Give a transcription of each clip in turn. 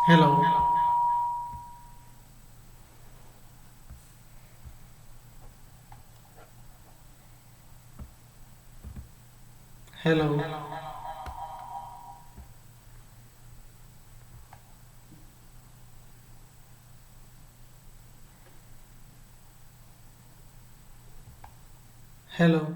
Hello, hello, hello.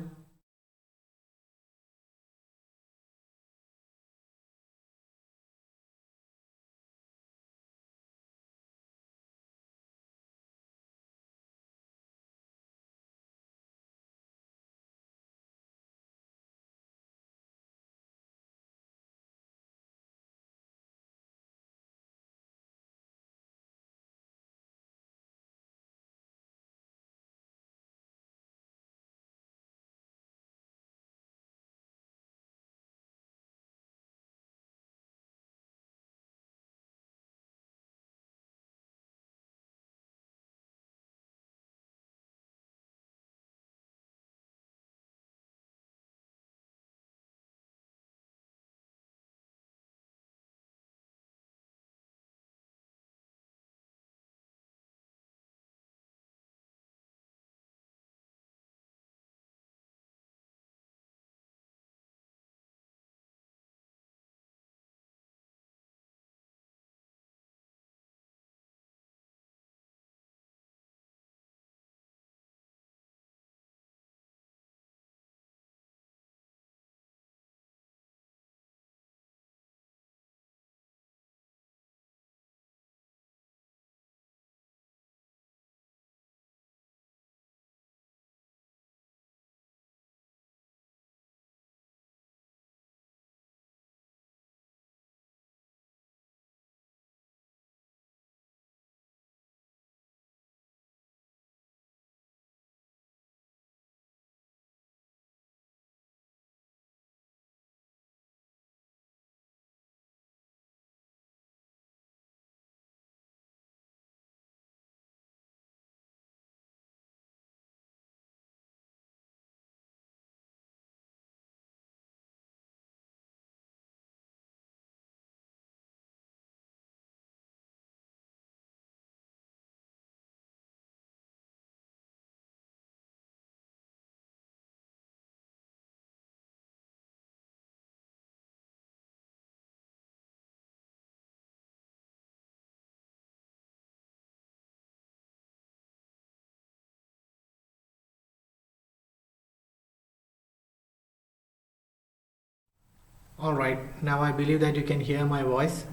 All right, now I believe that you can hear my voice.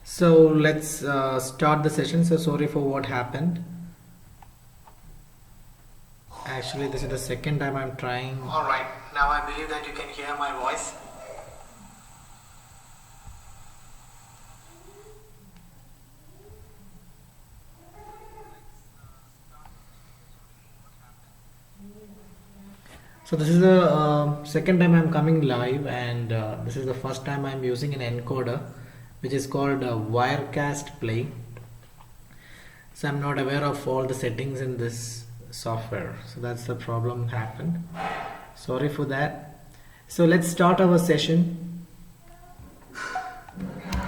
So let's start the session. So sorry for what happened. Actually, this is the second time I'm trying. All right, now I believe that you can hear my voice. So this is the second time I'm coming live, and this is the first time I'm using an encoder, which is called Wirecast Play. So I'm not aware of all the settings in this software, so that's the problem happened. Sorry for that. So let's start our session.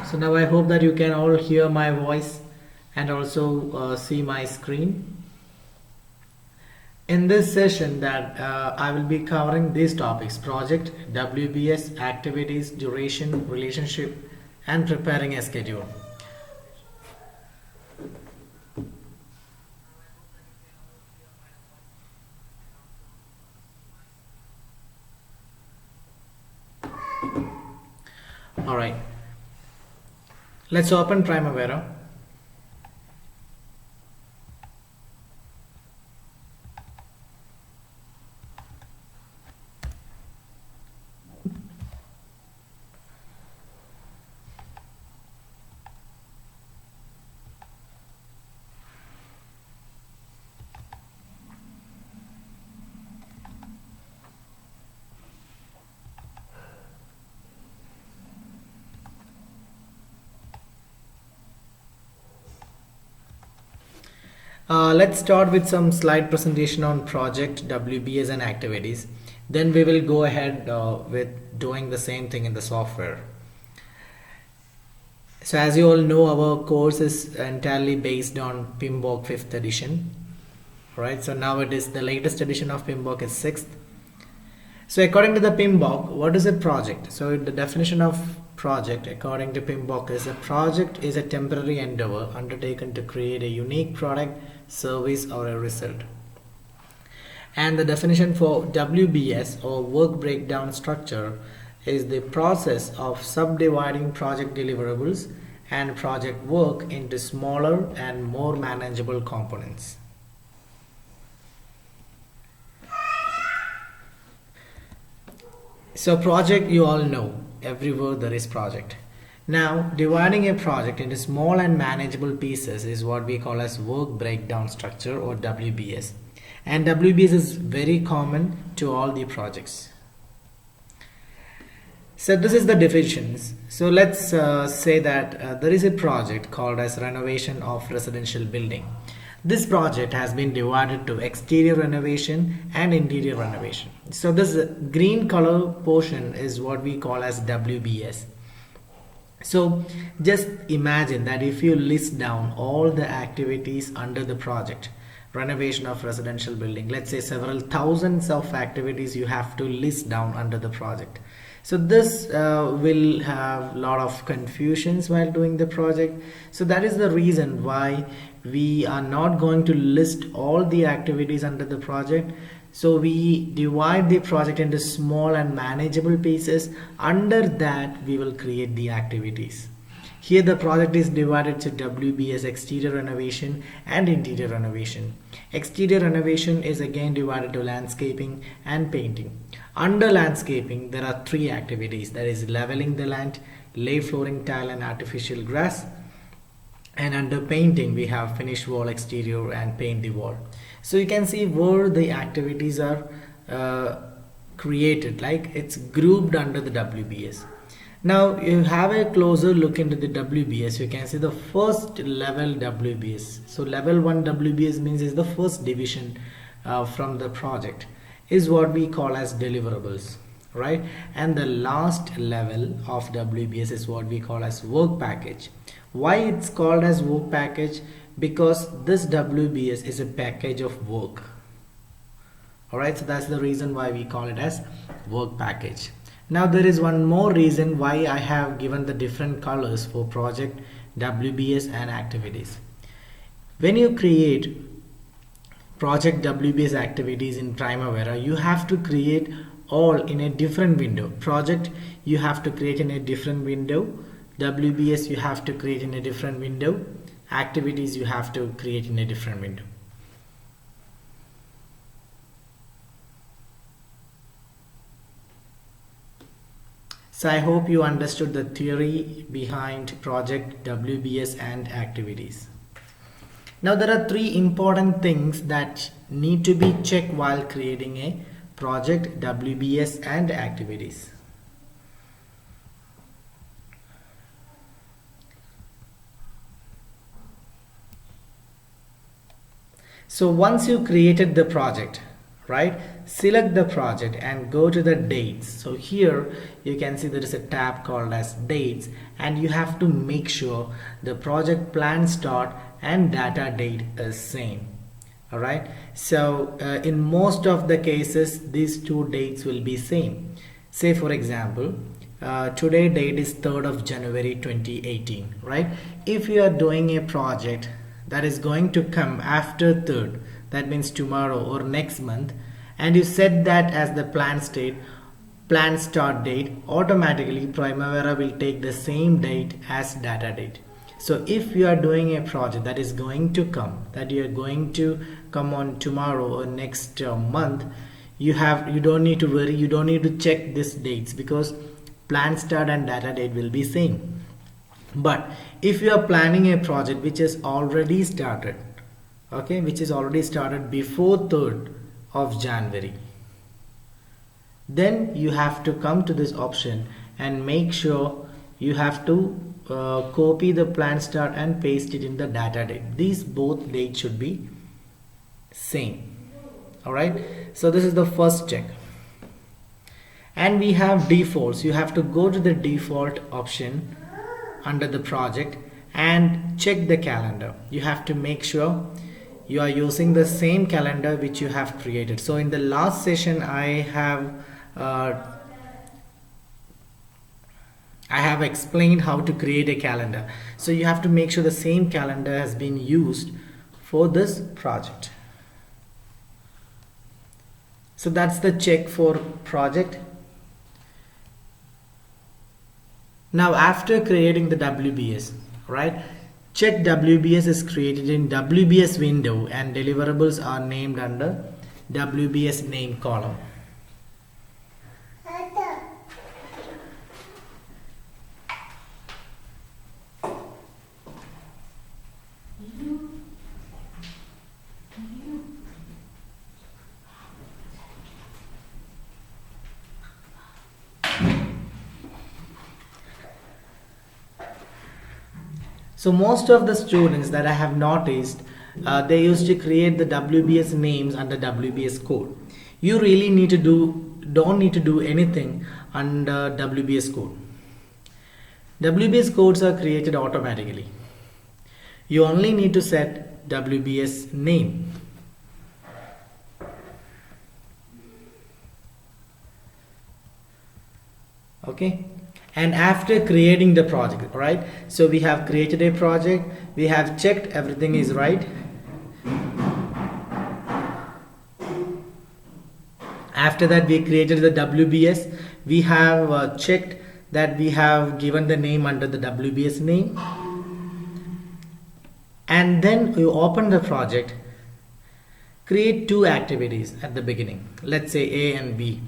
So now I hope that you can all hear my voice and also see my screen. In this session that I will be covering these topics: project, WBS, activities, duration, relationship, and preparing a schedule. All right, let's open Primavera. Let's start with some slide presentation on project, WBS, and activities. Then we will go ahead with doing the same thing in the software. So as you all know, our course is entirely based on PMBOK 5th edition. Right, so now it is the latest edition of PMBOK is 6th. So according to the PMBOK, what is a project? So the definition of project according to PMBOK is a project is a temporary endeavor undertaken to create a unique product, service or a result. And the definition for WBS or work breakdown structure is the process of subdividing project deliverables and project work into smaller and more manageable components. So project, you all know, everywhere there is project. Now dividing a project into small and manageable pieces is what we call as work breakdown structure or WBS. And WBS is very common to all the projects. So this is the definitions. So let's say that there is a project called as renovation of residential building. This project has been divided to exterior renovation and interior renovation. So this green color portion is what we call as WBS. So just imagine that if you list down all the activities under the project, renovation of residential building, let's say several thousands of activities you have to list down under the project. So this will have a lot of confusions while doing the project. So that is the reason why we are not going to list all the activities under the project. So we divide the project into small and manageable pieces. Under that we will create the activities. Here the project is divided to WBS, exterior renovation and interior renovation. Exterior renovation is again divided to landscaping and painting. Under landscaping there are three activities, that is leveling the land, lay flooring tile and artificial grass. And under painting we have finish wall exterior and paint the wall. So you can see where the activities are created, like it's grouped under the WBS. Now you have a closer look into the WBS. You can see the first level WBS. So level 1 WBS means is the first division from the project, is what we call as deliverables, right? And the last level of WBS is what we call as work package. Why it's called as work package? Because this WBS is a package of work. Alright, so that's the reason why we call it as work package. Now there is one more reason why I have given the different colors for project, WBS and activities. When you create project WBS activities in Primavera, you have to create all in a different window. Project you have to create in a different window, WBS you have to create in a different window, activities you have to create in a different window. So I hope you understood the theory behind project, WBS and activities. Now there are three important things that need to be checked while creating a project, WBS and activities. So once you created the project, right, select the project and go to the dates. So here you can see there is a tab called as dates, and you have to make sure the project plan start and data date is same. Alright, so in most of the cases these two dates will be same. Say for example, today date is 3rd of January 2018, right? If you are doing a project that is going to come after 3rd, that means tomorrow or next month, and you set that as the plan start date, automatically Primavera will take the same date as data date. So if you are doing a project that is going to come, that you are going to come on tomorrow or next month, you don't need to worry, you don't need to check these dates, because plan start and data date will be same. But if you are planning a project which is already started, okay, which is already started before 3rd of January, then you have to come to this option and make sure you have to copy the plan start and paste it in the data date. These both dates should be same. Alright, so this is the first check. And we have defaults. You have to go to the default option under the project and check the calendar. You have to make sure you are using the same calendar which you have created. So in the last session uh, I have explained how to create a calendar. So you have to make sure the same calendar has been used for this project. So that's the check for project. Now after creating the WBS, right? Check WBS is created in WBS window and deliverables are named under WBS name column. So most of the students that I have noticed, they used to create the WBS names under WBS code. You really don't need to do anything under WBS code. WBS codes are created automatically. You only need to set WBS name. Okay. And after creating the project, right? So we have created a project, we have checked everything is right. After that, we created the WBS. We have checked that we have given the name under the WBS name. And then you open the project, create two activities at the beginning. Let's say A and B,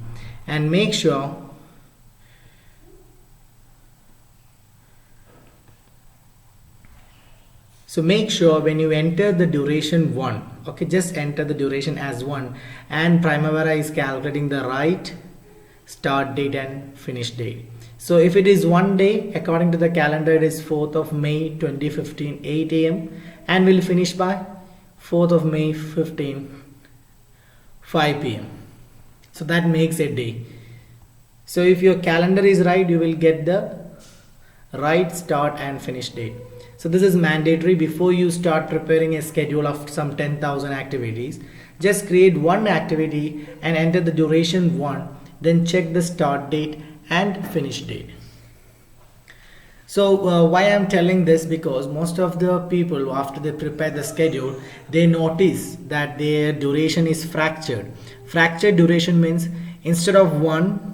and make sure when you enter the duration 1, okay, just enter the duration as 1, and Primavera is calculating the right start date and finish date. So if it is 1 day, according to the calendar, it is 4th of May 2015 8 a.m. and will finish by 4th of May 15 5 p.m. So that makes a day. So if your calendar is right, you will get the right start and finish date. So this is mandatory. Before you start preparing a schedule of some 10,000 activities, just create one activity and enter the duration 1, then check the start date and finish date. So why I'm telling this, because most of the people, after they prepare the schedule, they notice that their duration is fractured. Fractured duration means instead of 1,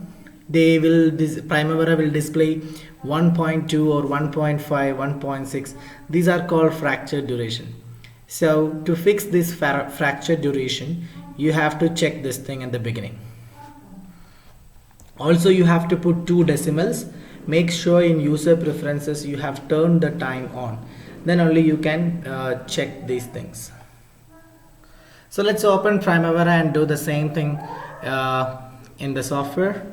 Primavera will display 1.2 or 1.5, 1.6. These are called fractured duration. So to fix this fractured duration, you have to check this thing at the beginning. Also, you have to put 2 decimals. Make sure in user preferences you have turned the time on. Then only you can check these things. So let's open Primavera and do the same thing in the software.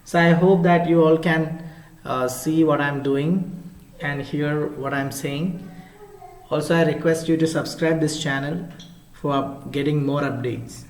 So I hope that you all can see what I'm doing and hear what I'm saying. Also, I request you to subscribe this channel for getting more updates.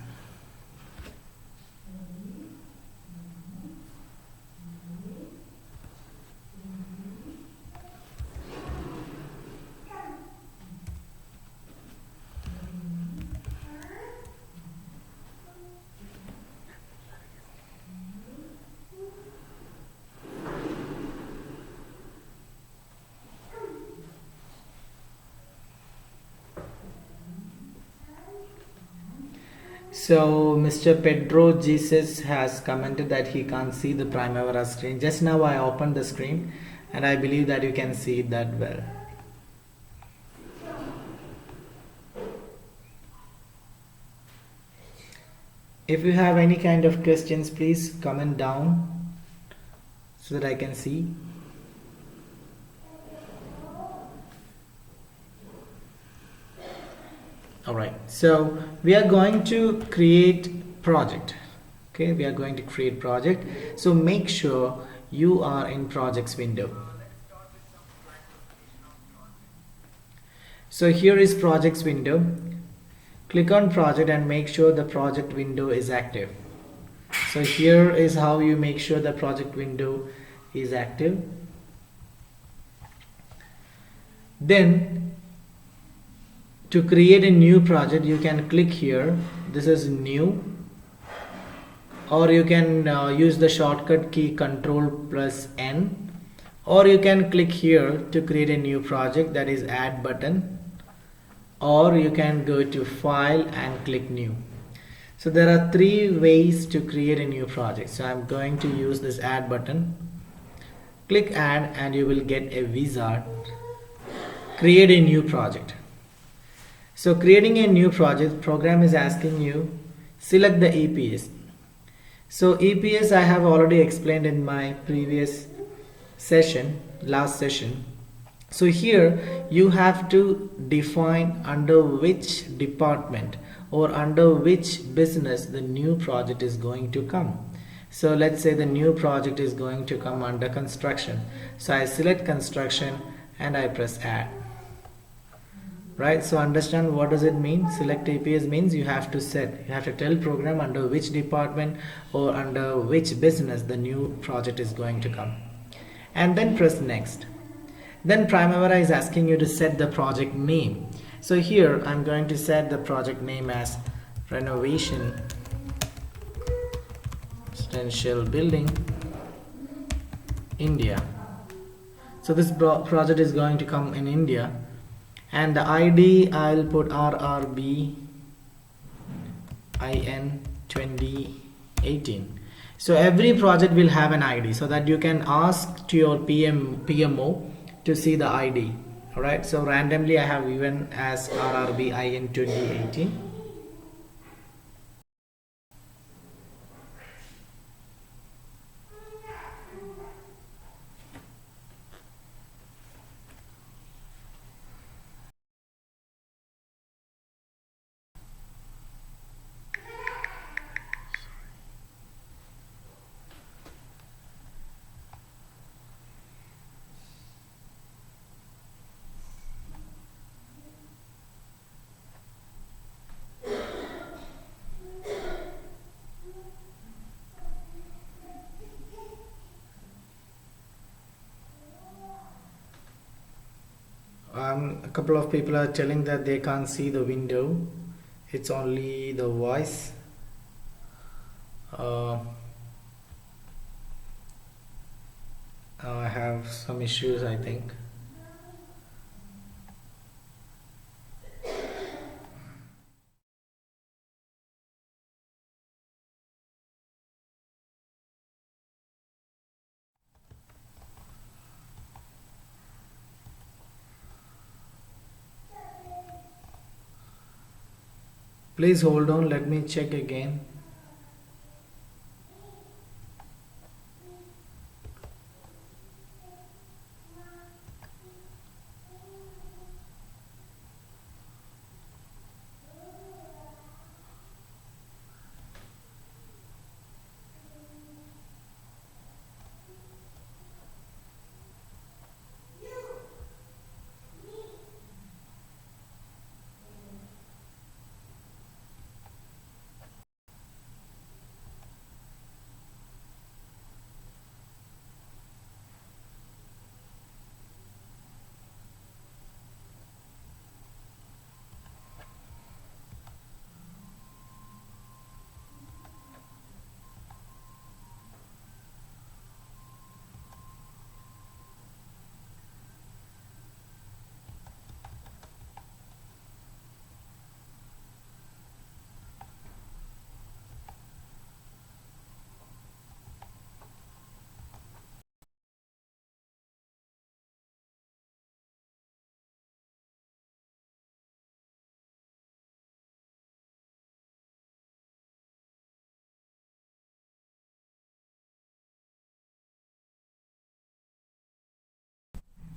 So Mr. Pedro Jesus has commented that he can't see the Primavera screen. Just now I opened the screen and I believe that you can see that well. If you have any kind of questions, please comment down so that I can see. Alright, so we are going to create project. Okay, we are going to create project. So make sure you are in projects window. So here is projects window. Click on project and make sure the project window is active. So here is how you make sure the project window is active. Then to create a new project, you can click here. This is new, or you can use the shortcut key Control plus N, or you can click here to create a new project, that is add button, or you can go to file and click new. So there are three ways to create a new project. So I'm going to use this add button. Click add and you will get a wizard. Create a new project. So creating a new project, program is asking you select the EPS. So EPS I have already explained in my previous session, last session. So here you have to define under which department or under which business the new project is going to come. So let's say the new project is going to come under construction. So I select construction and I press add. Right, so understand what does it mean. Select EPS means you have to tell program under which department or under which business the new project is going to come, and then press next. Then Primavera is asking you to set the project name. So here I'm going to set the project name as renovation residential building India. So this project is going to come in India, and the ID I'll put RRB IN 2018. So every project will have an ID so that you can ask to your PMO to see the ID. Alright, so randomly I have given as RRB IN 2018. A couple of people are telling that they can't see the window, it's only the voice. I have some issues, I think. Please hold on, let me check again.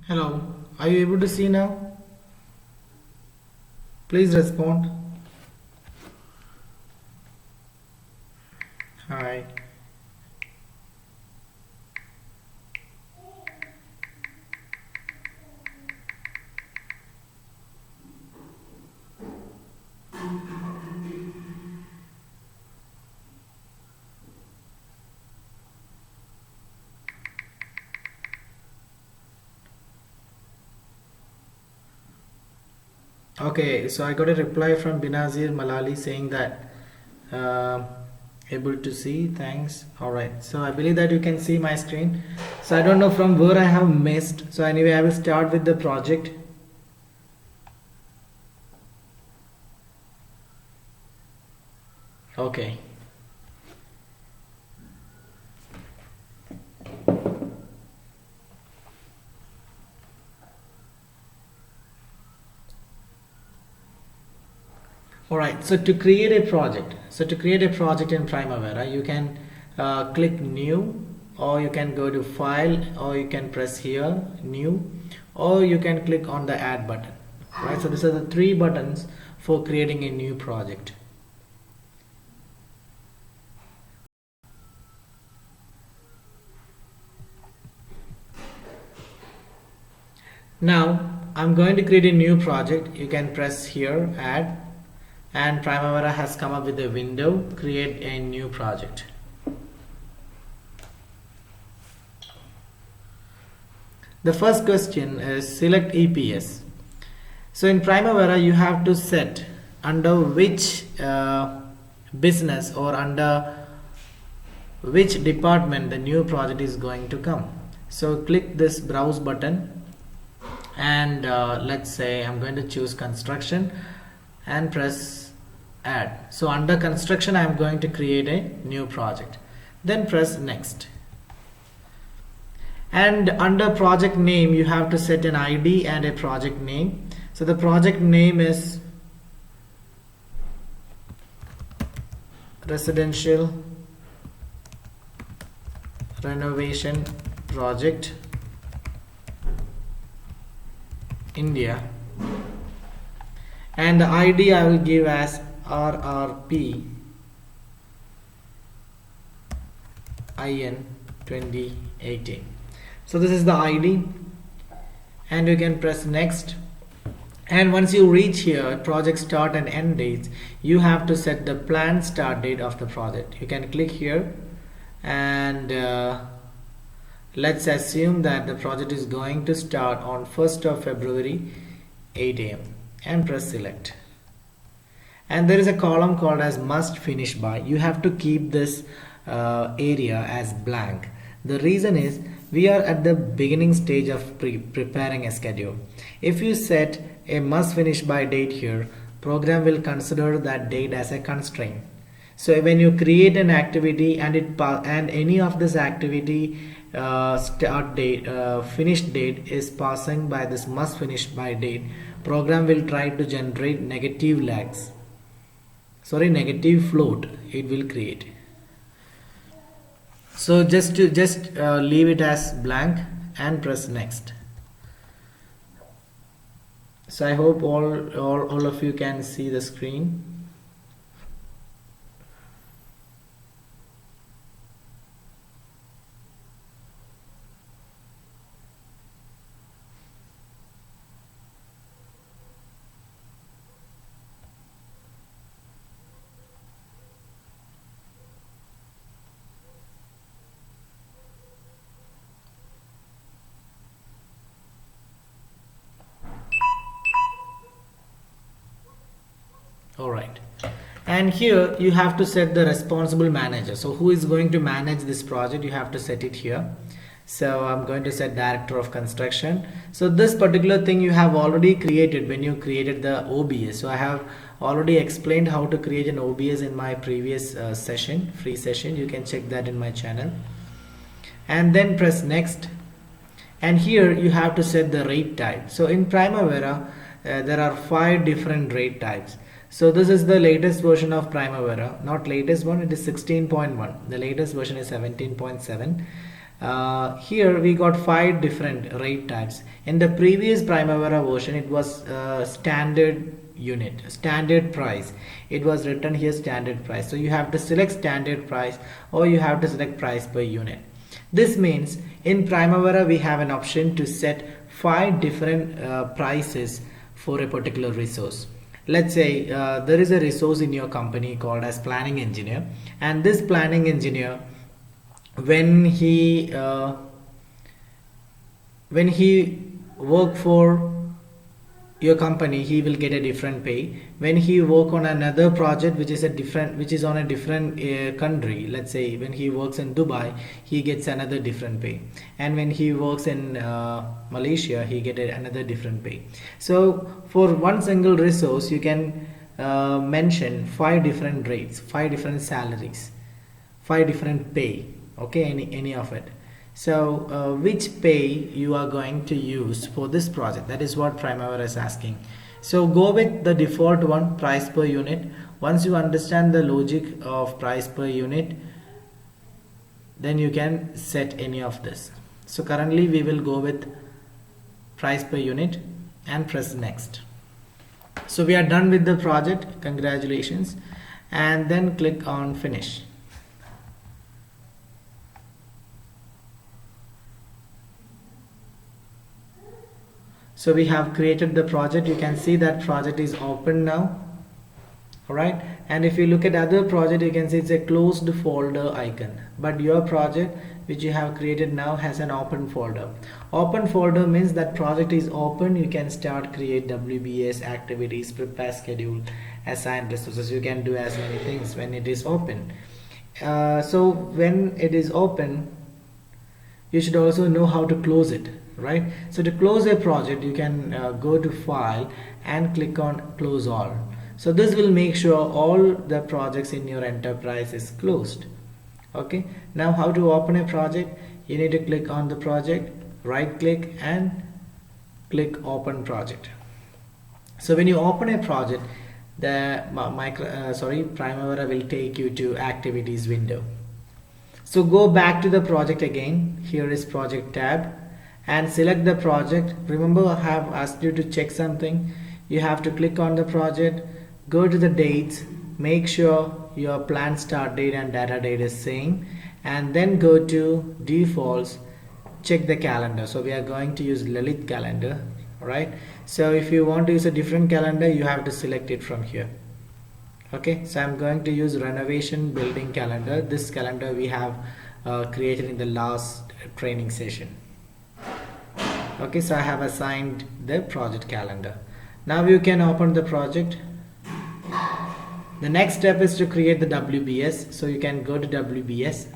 Hello, are you able to see now? Please respond. Hi. Okay, so I got a reply from Binazir Malali saying that uh, able to see, thanks. All right, so I believe that you can see my screen. So I don't know from where I have missed. So anyway, I will start with the project. Okay. All right, so to create a project, in Primavera, you can click new, or you can go to file, or you can press here new, or you can click on the add button. Right, so these are the three buttons for creating a new project. Now I'm going to create a new project. You can press here add, and Primavera has come up with a window, create a new project. The first question is select EPS. So in Primavera you have to set under which business or under which department the new project is going to come. So click this browse button, and let's say I'm going to choose construction and press add. So under construction I'm going to create a new project, then press next. And under project name you have to set an ID and a project name. So the project name is residential renovation project India, and the ID I will give as RRP IN 2018. So this is the ID, and you can press next. And once you reach here project start and end dates, you have to set the planned start date of the project. You can click here, and let's assume that the project is going to start on 1st of February 8 a.m. and press select. And there is a column called as must finish by. You have to keep this area as blank. The reason is we are at the beginning stage of preparing a schedule. If you set a must finish by date here, program will consider that date as a constraint. So when you create an activity and any of this activity start date finish date is passing by this must finish by date, program will try to generate negative float it will create. So just leave it as blank and press next. So I hope all of you can see the screen. All right, and here you have to set the responsible manager. So who is going to manage this project, you have to set it here. So I'm going to set director of construction. So this particular thing you have already created when you created the OBS. So I have already explained how to create an OBS in my previous free session. You can check that in my channel. And then press next, and here you have to set the rate type. So in Primavera there are 5 different rate types. So this is the latest version of Primavera, not latest one, it is 16.1. The latest version is 17.7. Here we got 5 different rate types. In the previous Primavera version it was standard price. It was written here standard price. So you have to select standard price, or you have to select price per unit. This means in Primavera we have an option to set 5 different prices for a particular resource. Let's say there is a resource in your company called as planning engineer, and this planning engineer, when he work for your company, he will get a different pay. When he work on another project which is a different, which is on a different country, let's say when he works in Dubai, he gets another different pay, and when he works in Malaysia, he get another different pay. So for one single resource you can mention five different rates, five different salaries, five different pay. Okay, any of it. So which pay you are going to use for this project, that is what Primavera is asking. So go with the default one, price per unit. Once you understand the logic of price per unit, then you can set any of this. So currently we will go with price per unit and press next. So we are done with the project, congratulations, and then click on finish. So we have created the project. You can see that project is open now. Alright, and if you look at other project, you can see it's a closed folder icon, but your project which you have created now has an open folder. Open folder means that project is open. You can start, create WBS activities, prepare schedule, assign resources. You can do as many things when it is open. So when it is open, you should also know how to close it, right? So to close a project, you can go to file and click on close all. So this will make sure all the projects in your enterprise is closed. Okay, now how to open a project? You need to click on the project, right click and click open project. So when you open a project, the Primavera will take you to activities window. So go back to the project again. Here is project tab and select the project. Remember, I have asked you to check something. You have to click on the project, go to the dates, make sure your planned start date and data date is same, and then go to defaults, check the calendar. So we are going to use Lalit calendar, right? So if you want to use a different calendar, you have to select it from here. Okay, so I'm going to use renovation building calendar. This calendar we have created in the last training session. Okay, so I have assigned the project calendar. Now you can open the project. The next step is to create the WBS. So you can go to WBS.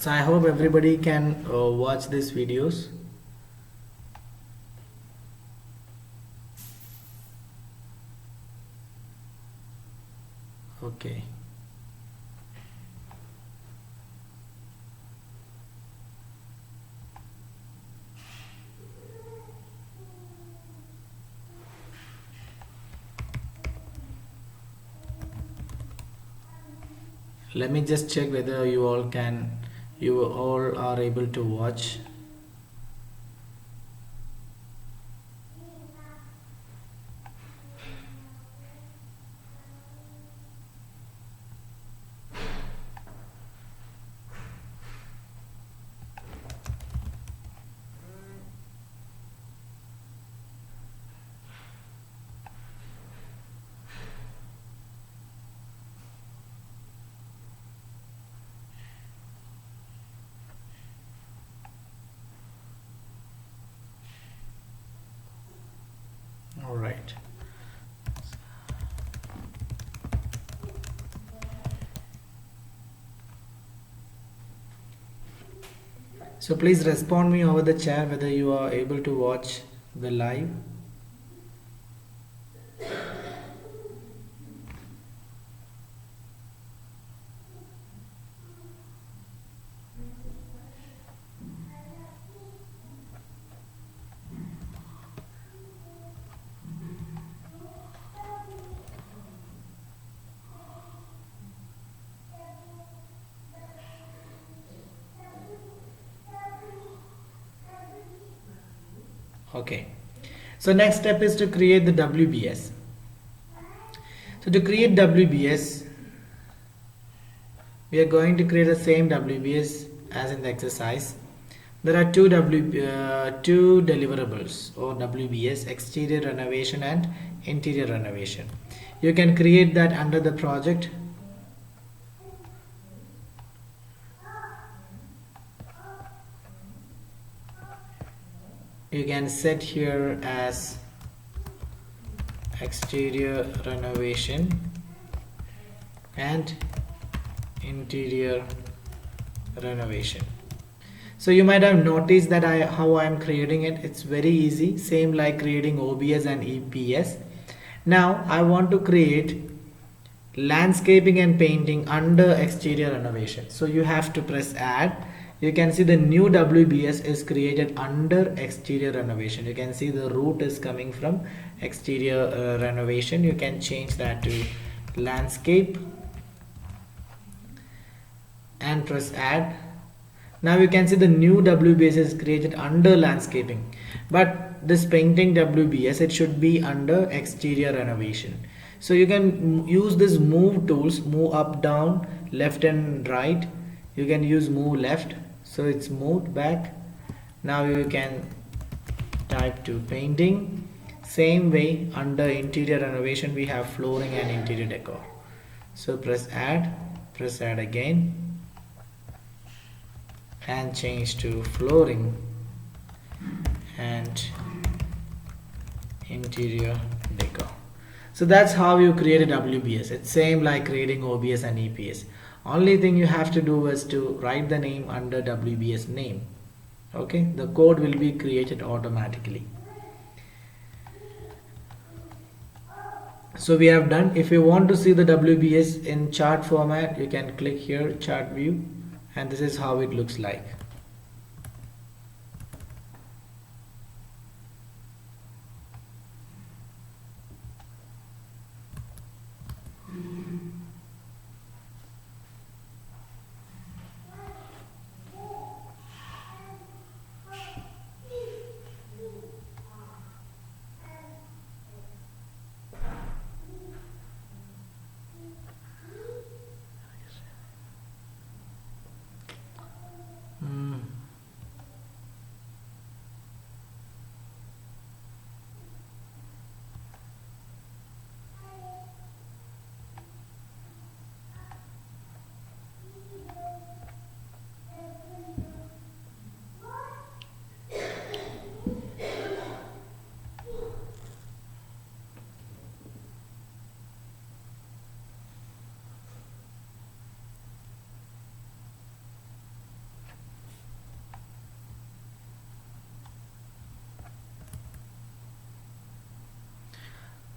So I hope everybody can watch these videos. Okay. Let me just check whether you all are able to watch. All right. So please respond me over the chat whether you are able to watch the live. Okay. So next step is to create the WBS. So to create WBS, we are going to create the same WBS as in the exercise. There are two deliverables or WBS: exterior renovation and interior renovation. You can create that under the project. You can set here as exterior renovation and interior renovation. So you might have noticed that how I am creating it. It's very easy, same like creating OBS and EPS. Now I want to create landscaping and painting under exterior renovation. So you have to press add. You can see the new WBS is created under exterior renovation. You can see the root is coming from exterior renovation. You can change that to landscape and press add. Now you can see the new WBS is created under landscaping, but this painting WBS, it should be under exterior renovation. So you can use this move tools, move up, down, left and right. You can use move left, so it's moved back. Now you can type to painting. Same way under interior renovation we have flooring and interior decor. So press add again, and change to flooring and interior decor. So that's how you create a WBS. It's same like creating OBS and EPS. Only thing you have to do is to write the name under WBS name. Okay, the code will be created automatically. So we have done. If you want to see the WBS in chart format, you can click here, chart view, and this is how it looks like.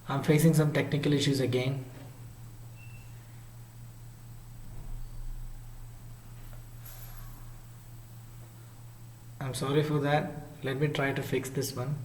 I'm facing some technical issues again. I'm sorry for that. Let me try to fix this one.